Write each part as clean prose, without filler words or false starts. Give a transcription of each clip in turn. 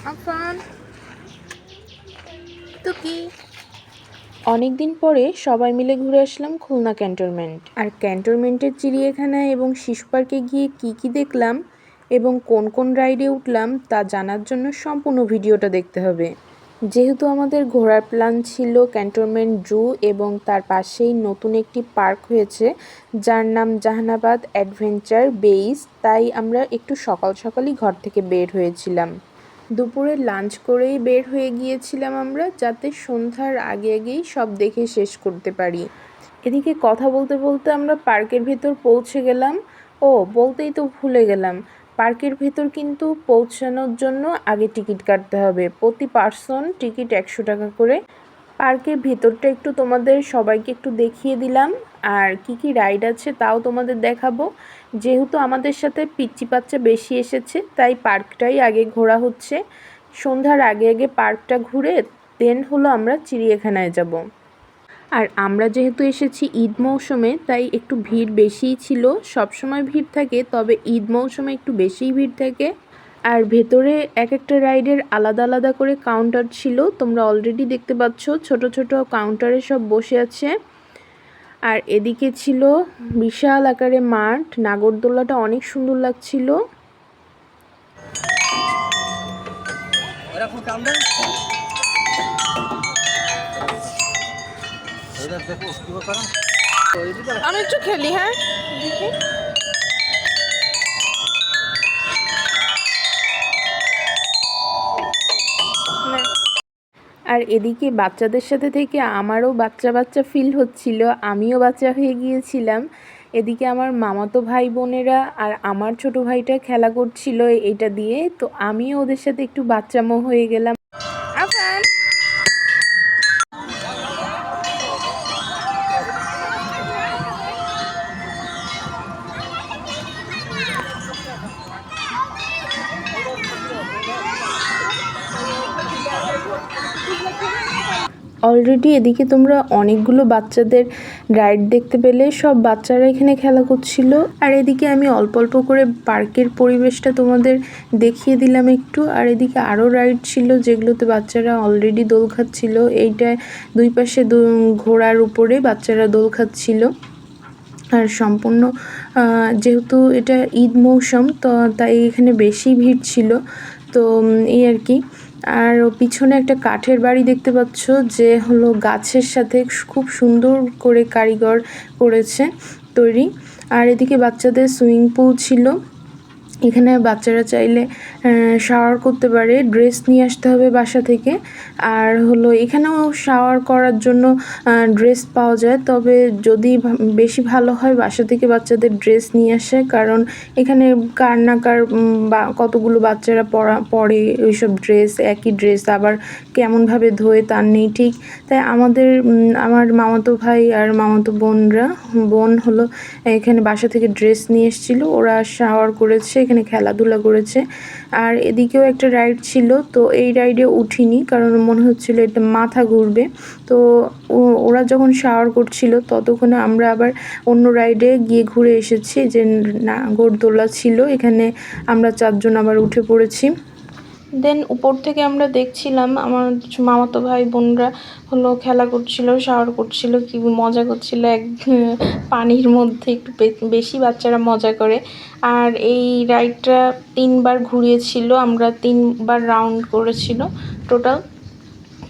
আফান তো কি অনেক দিন পরে সবাই মিলে ঘুরে আসলাম খুলনা ক্যান্টনমেন্ট। আর ক্যান্টনমেন্টের চিড়িয়াখানা এবং শিশু পার্কে গিয়ে কি দেখলাম এবং কোন কোন রাইডে উঠলাম তা জানার জন্য সম্পূর্ণ ভিডিওটা দেখতে হবে। যেহেতু আমাদের ঘোরার প্ল্যান ছিল ক্যান্টনমেন্ট জু এবং তার পাশেই নতুন একটি পার্ক হয়েছে যার নাম জাহানাবাদ অ্যাডভেঞ্চার বেইস, তাই আমরা একটু সকালই ঘর থেকে বের হয়েছিলাম। দুপুরে লাঞ্চ করেই বের হয়ে গিয়েছিলাম আমরা, যাতে সন্ধ্যার আগেই সব দেখে শেষ করতে পারি। এদিকে কথা বলতে বলতে আমরা পার্কের ভেতর পৌঁছে গেলাম। বলতেই তো ভুলে গেলাম, পার্কের ভেতর কিন্তু পৌঁছানোর জন্য আগে টিকিট কাটতে হবে। প্রতি পার্সন টিকিট 100 টাকা করে। পার্কের ভেতরটা একটু তোমাদের সবাইকে একটু দেখিয়ে দিলাম, আর কি রাইড আছে তাও তোমাদের দেখাবো। যেহেতু আমাদের সাথে পিচ্চি বাচ্চা বেশি এসেছে, তাই পার্কটাই আগে ঘোরা হচ্ছে। সন্ধ্যার আগে পার্কটা ঘুরে দেন হলো আমরা চিড়িয়াখানায় যাব। আর আমরা যেহেতু এসেছি ঈদ মৌসুমে, তাই একটু ভিড় বেশিই ছিল। সবসময় ভিড় থাকে, তবে ঈদ মৌসুমে একটু বেশিই ভিড় থাকে। আর ভেতরে এক একটা রাইডের আলাদা করে কাউন্টার ছিল, তোমরা অলরেডি দেখতে পাচ্ছ ছোট কাউন্টারে সব বসে আছে। আর এদিকে ছিল বিশাল আকারে মাঠ, নাগরদোলাটা অনেক সুন্দর লাগছিল। আমি একটু খেলি। হ্যাঁ আর এদিকে বাচ্চাদের সাথে থেকে আমারও বাচ্চা ফিল হচ্ছিল, আমিও বাচ্চা হয়ে গিয়েছিলাম। এদিকে আমার মামাতো ভাই বোনেরা আর আমার ছোট ভাইটা খেলা করছিল এটা দিয়ে, তো আমিও ওদের সাথে একটু বাচ্চামো হয়ে গেলাম। আফান অলরেডি এদিকে তোমরা অনেকগুলো বাচ্চাদের রাইড দেখতে পেলে, সব বাচ্চারা এখানে খেলা করছিল। আর এদিকে আমি অল্প করে পার্কের পরিবেশটা তোমাদের দেখিয়ে দিলাম একটু। আর এদিকে আরও রাইড ছিল যেগুলোতে বাচ্চারা অলরেডি দোল খাচ্ছিল। এইটা দুই পাশে ঘোড়ার উপরে বাচ্চারা দোল খাচ্ছিল। আর সম্পূর্ণ যেহেতু এটা ঈদ মৌসুম, তো তাই এখানে বেশি ভিড় ছিল, তো এই আর কি। আর পিছনে একটা কাঠের বাড়ি দেখতে পাচ্ছ, যে হলো গাছের সাথে খুব সুন্দর করে কারিগর করেছে তৈরি। আর এদিকে বাচ্চাদের সুইমিং পুল ছিল, এখানে বাচ্চারা চাইলে শাওয়ার করতে পারে, ড্রেস নিয়ে আসতে হবে বাসা থেকে। আর হলো এখানেও শাওয়ার করার জন্য ড্রেস পাওয়া যায়, তবে যদি বেশি ভালো হয় বাসা থেকে বাচ্চাদের ড্রেস নিয়ে আসে, কারণ এখানে কার না কার বা কতগুলো বাচ্চারা পরে ওইসব ড্রেস, একই ড্রেস আবার কেমনভাবে ধোয় তার নেই ঠিক। তাই আমার মামাতো ভাই আর মামাতো বোন হলো এখানে বাসা থেকে ড্রেস নিয়ে এসেছিলো, ওরা শাওয়ার করেছে, এখানে খেলাধুলা করেছে। আর এদিকেও একটা রাইড ছিল, তো এই রাইডে উঠিনি কারণ মনে হচ্ছিল এটা মাথা ঘুরবে। তো ওরা যখন শাওয়ার করছিল ততক্ষণে আমরা আবার অন্য রাইডে গিয়ে ঘুরে এসেছি, যে নাগরদোলা ছিল, এখানে আমরা 4 জন আবার উঠে পড়েছি। দেন উপর থেকে আমরা দেখছিলাম আমার মামাতো ভাই বোনরা হলো খেলা করছিল, শাওয়ার করছিল, কি মজা করছিল পানির মধ্যে। একটু বেশি বাচ্চারা মজা করে। আর এই রাইডটা 3বার ঘুরিয়েছিল, আমরা 3বার রাউন্ড করেছিল টোটাল,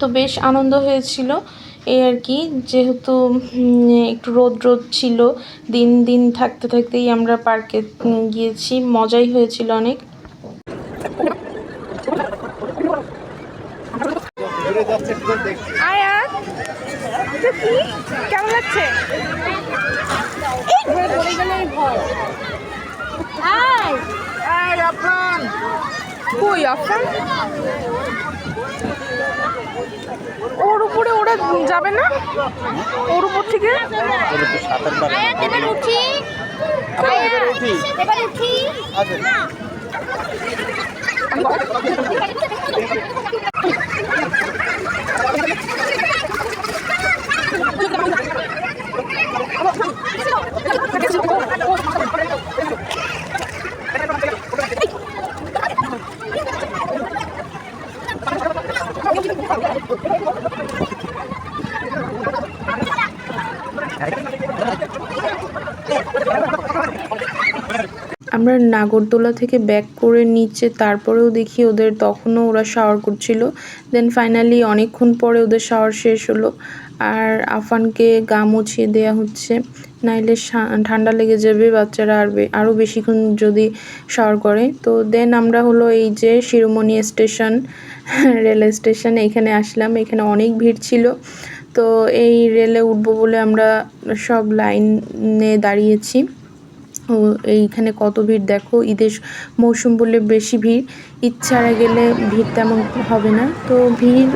তো বেশ আনন্দ হয়েছিল এই আর কি। যেহেতু একটু রোদ ছিল, দিন থাকতেই আমরা পার্কে গিয়েছি, মজাই হয়েছিল অনেক। আয়া কেমন লাগছে? কই আফান? ওর উপরে ওরা যাবে না? ওর উপর থেকে আমরা নাগরদোলা থেকে ব্যাক করে নিচে তারপরেও দেখি ওদের তখনও ওরা শাওয়ার করছিল। দেন ফাইনালি অনেকক্ষণ পরে ওদের শাওয়ার শেষ হলো, আর আফানকে গা মুছিয়ে দেওয়া হচ্ছে, নাইলে ঠান্ডা লেগে যাবে বাচ্চারা আরও বেশিক্ষণ যদি শাওয়ার করে। তো দেন আমরা হলো এই যে শিরোমণি স্টেশন, রেল স্টেশন, এখানে আসলাম। এখানে অনেক ভিড় ছিল, তো এই রেলে উঠবো বলে আমরা সব লাইনে দাঁড়িয়েছি। ও এইখানে কত ভিড় দেখো, ঈদের মৌসুম বলে বেশি ভিড়, ঈদ ছাড়া গেলে ভিড় তেমন হবে না। তো ভিড়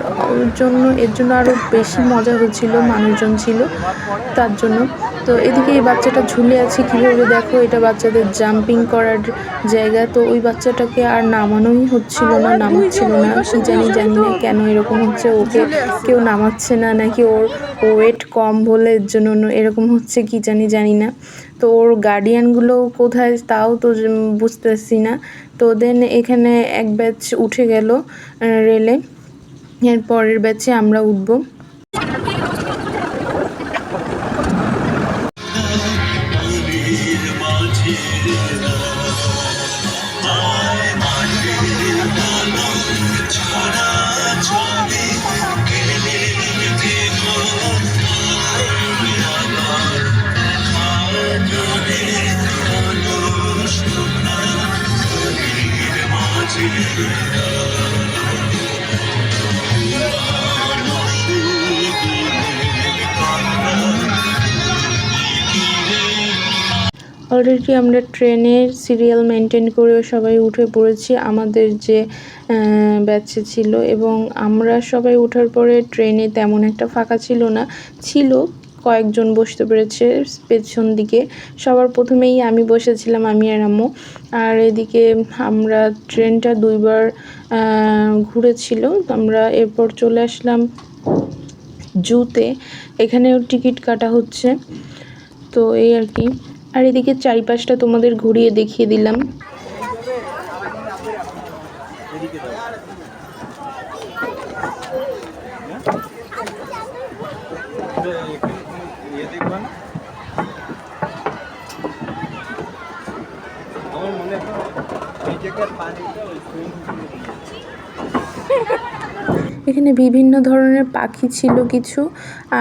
এর জন্য আরও বেশি মজা হচ্ছিল, মানুষজন ছিল তার জন্য। তো এদিকে এই বাচ্চাটা ঝুলে আছে কীভাবে দেখো, এটা বাচ্চাদের জাম্পিং করার জায়গা। তো ওই বাচ্চাটাকে আর নামানোই হচ্ছিল না, নামাচ্ছিল না, কি জানি না কেন এরকম হচ্ছে, ওকে কেউ নামাচ্ছে না, নাকি ওর ওয়েট কম বলে এর জন্য এরকম হচ্ছে, কি জানি না। তো ওর গার্ডিয়ানগুলো কোথায় তাও তো বুঝতেছি না। তো দেন এখানে এক ব্যাচ উঠে গেল রেলে, এর পরের ব্যাচে আমরা উঠব। অলরেডি আমরা ট্রেনের সিরিয়াল মেনটেন করে সবাই উঠে পড়েছি আমাদের যে ব্যাচে ছিল, এবং আমরা সবাই ওঠার পরে ট্রেনে তেমন একটা ফাঁকা ছিল না, ছিল কয়েকজন বসতে পেরেছে পেছন দিকে। সবার প্রথমেই আমি বসেছিলাম, আমি আর আম্মু। আর এদিকে আমরা ট্রেনটা দুইবার ঘুরেছিল। আমরা এরপর চলে আসলাম জুতে, এখানেও টিকিট কাটা হচ্ছে। তো এই আর কি। আর এদিকে চারিপাশটা তোমাদের ঘুরিয়ে দেখিয়ে দিলাম। এখানে বিভিন্ন ধরনের পাখি ছিল কিছু।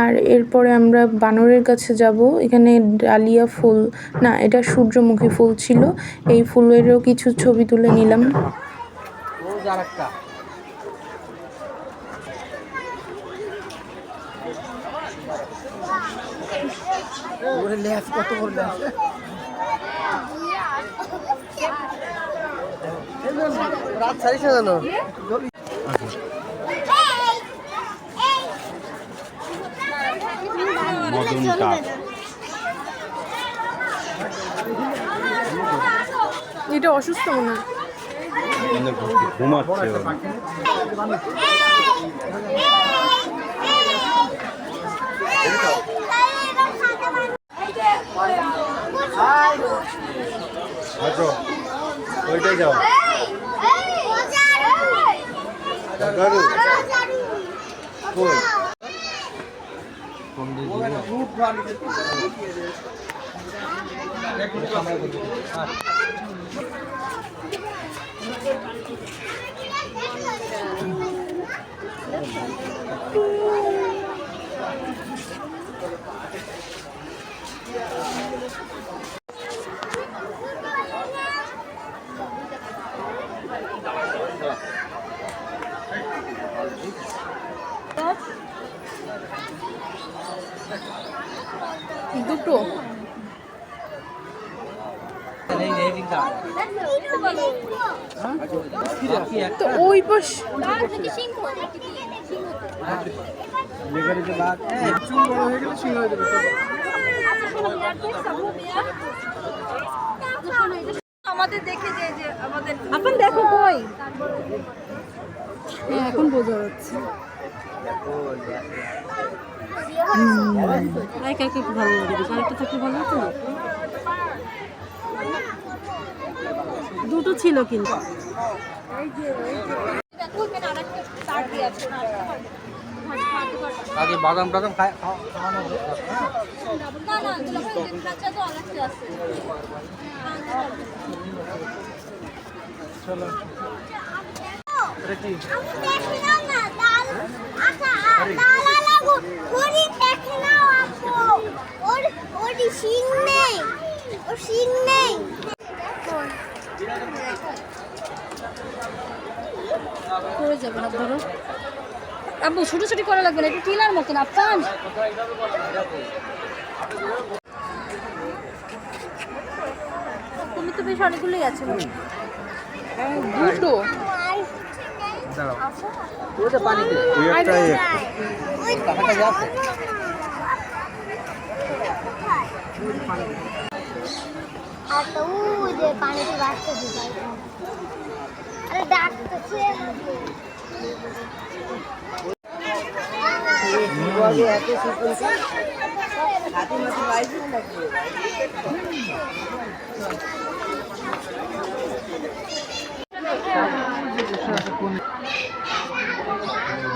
আর এরপরে আমরা বানরের কাছে যাব। এখানে ডালিয়া ফুল, না এটা সূর্যমুখী ফুল ছিল, এই ফুলেরও কিছু ছবি তুলে নিলাম। এটা অসুস্থ মনে হয়, ঘুমাচ্ছে। ওইটাই যাও। দুটো তো ওই পাশ আমাদের দেখে যে আমাদের এখন দেখো কই, হ্যাঁ এখন বোঝা যাচ্ছে। একা একা ভালো লাগে, আরেকটা থাকলে ভালো হতো না। দুটো ছিল কিন্তু। ওখানে আরেকটা চাট দিয়ে আছে না আসতে পারবে আগে বাদাম টাদাম খাওয়ানো দরকার, হ্যাঁ? না না দুলাভাই খাঁচা তো আরেকটা আছে চলো এটা কি করে যাবে না ধরো আব্বু ছুটোছুটি করা লাগবে না একটু টিলার মতন আপ্পান তুমি তো বেশ অনেকগুলোই আছে দুটো দাঁড়াও ওটা পানিতে একটাই টাকাটা যাচ্ছে আর তো ওই যে পানিতে বাঁচতে দিই আরে ডাকতেছে আগে এত সিম্পল হাতি মাটি পাইছি নাকি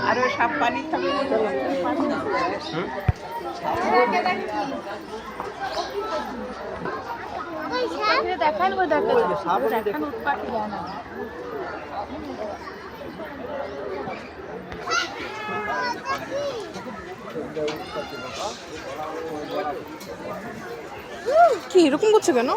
আরে সাপ পানি খাবে দেখান ওই দেখান উৎপাত দেয় না কি এরকম করছে কেন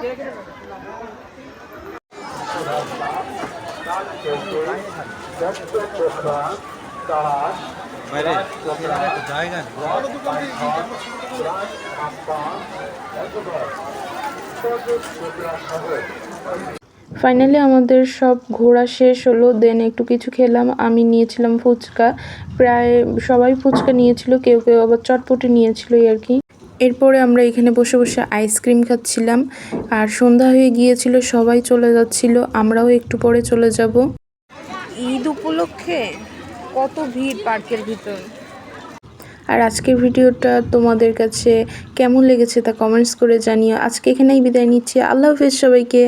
জায়গা ফাইনালি আমাদের সব ঘোরা শেষ হলো, দেন একটু কিছু খেলাম। আমি নিয়েছিলাম ফুচকা, প্রায় সবাই ফুচকা নিয়েছিল, কেউ কেউ আবার চটপটি নিয়েছিল আর কি। এরপরে আমরা এখানে বসে বসে আইসক্রিম খাচ্ছিলাম, আর সন্ধ্যা হয়ে গিয়েছিল, সবাই চলে যাচ্ছিল, আমরাও একটু পরে চলে যাব। ঈদ উপলক্ষে কত ভিড় পার্কের ভিতর। আর আজকের ভিডিওটা তোমাদের কাছে কেমন লেগেছে তা কমেন্টস করে জানিও। আজকে এখানেই বিদায় নিচ্ছি, আল্লাহ হাফেজ সবাইকে।